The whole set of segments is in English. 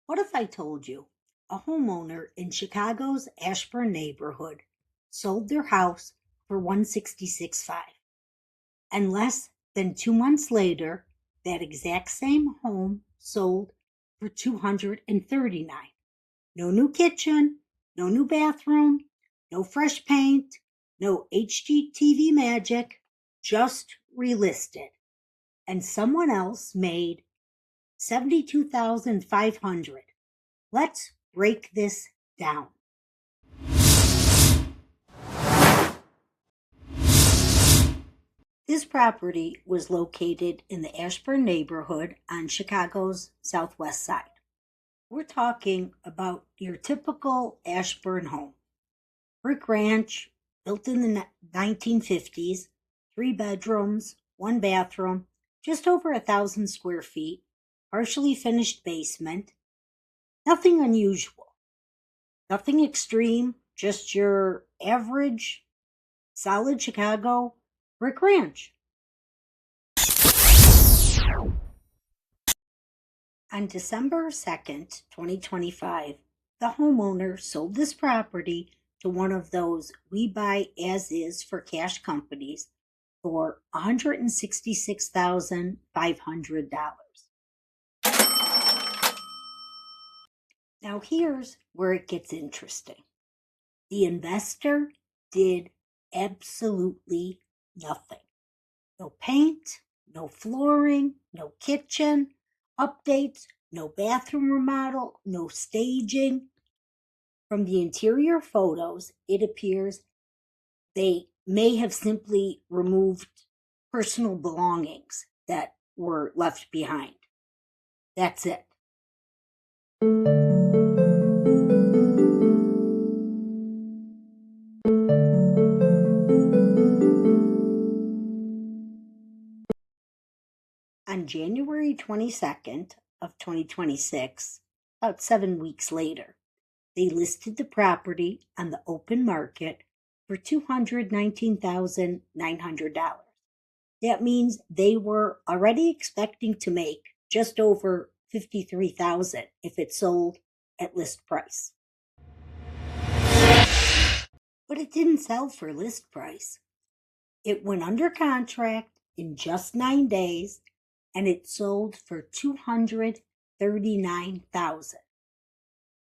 What if I told you a homeowner in Chicago's Ashburn neighborhood sold their house for $166,500, and less than 2 months later, that exact same home sold for $239,000? No new kitchen, no new bathroom, no fresh paint, no HGTV magic, just relisted. And someone else made $72,500. Let's break this down. This property was located in the Ashburn neighborhood on Chicago's southwest side. We're talking about your typical Ashburn home. Brick ranch, built in the 1950s, 3 bedrooms, 1 bathroom, just over 1,000 square feet, partially finished basement. Nothing unusual, nothing extreme, just your average, solid Chicago brick ranch. On December 2nd, 2025, the homeowner sold this property to one of those we buy as is for cash companies for $166,500. Now here's where it gets interesting. The investor did absolutely nothing. No paint, no flooring, no kitchen updates, no bathroom remodel, no staging. From the interior photos, it appears they may have simply removed personal belongings that were left behind. That's it. On January 22nd of 2026, about 7 weeks later, they listed the property on the open market for $219,900. That means they were already expecting to make just over $53,000 if it sold at list price. But it didn't sell for list price. It went under contract in just 9 days, and it sold for $239,000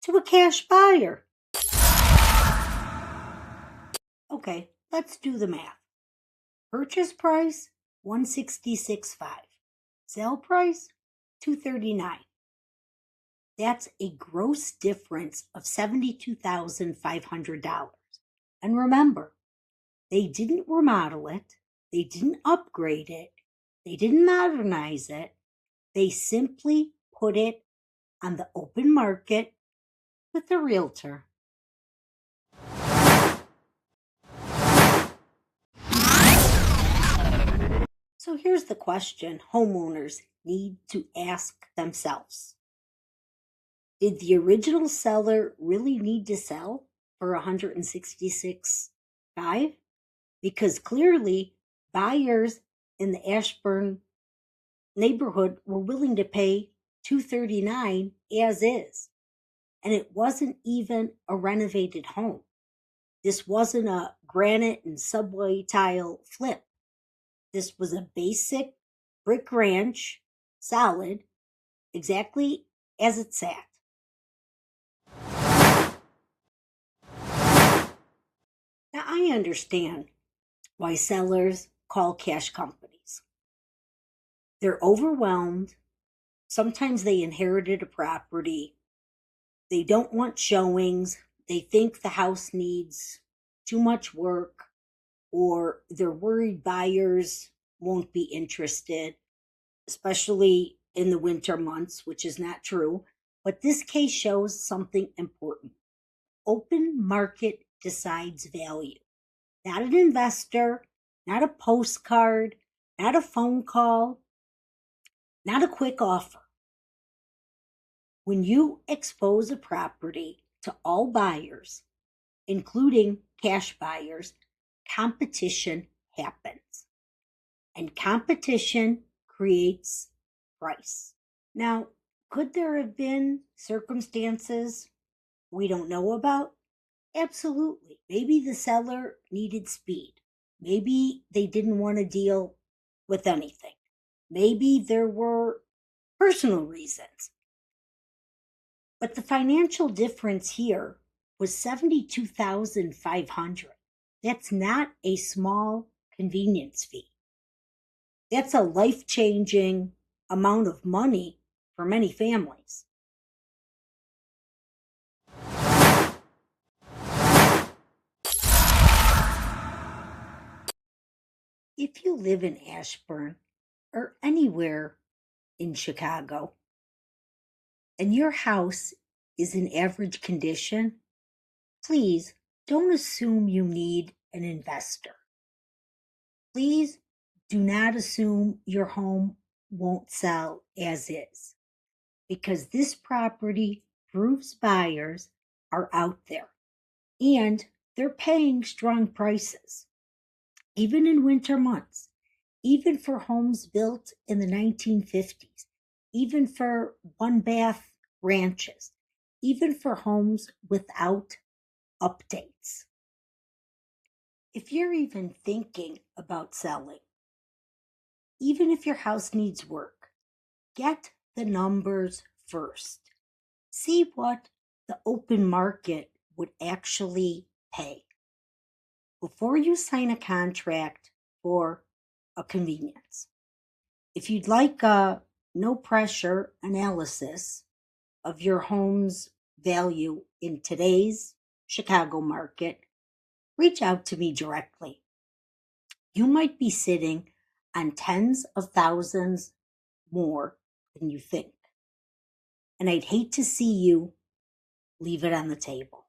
to a cash buyer. Okay, let's do the math. Purchase price $166,500. Sale price $239,000. That's a gross difference of $72,500. And remember, they didn't remodel it, they didn't upgrade it, they didn't modernize it. They simply put it on the open market with a realtor. So here's the question homeowners need to ask themselves. Did the original seller really need to sell for $166,500? Because clearly buyers in the Ashburn neighborhood were willing to pay $239,000 as is. And it wasn't even a renovated home. This wasn't a granite and subway tile flip. This was a basic brick ranch, solid, exactly as it sat. Now I understand why sellers call cash companies. They're overwhelmed. Sometimes they inherited a property. They don't want showings. They think the house needs too much work, or they're worried buyers won't be interested, especially in the winter months, which is not true. But this case shows something important. Open market decides value. Not an investor, not a postcard, not a phone call, not a quick offer. When you expose a property to all buyers, including cash buyers, competition happens. And competition creates price. Now, Could there have been circumstances we don't know about? Absolutely. Maybe the seller needed speed. Maybe they didn't want to deal with anything. Maybe there were personal reasons. But the financial difference here was $72,500. That's not a small convenience fee. That's a life-changing amount of money for many families. If you live in Ashburn or anywhere in Chicago and your house is in average condition, please don't assume you need an investor. Please do not assume your home won't sell as is, because this property proves buyers are out there and they're paying strong prices, even in winter months, even for homes built in the 1950s, even for one bath ranches, even for homes without updates. If you're even thinking about selling, even if your house needs work, get the numbers first. See what the open market would actually pay before you sign a contract for a convenience. If you'd like a no pressure analysis of your home's value in today's Chicago market, reach out to me directly. You might be sitting on tens of thousands more than you think. And I'd hate to see you leave it on the table.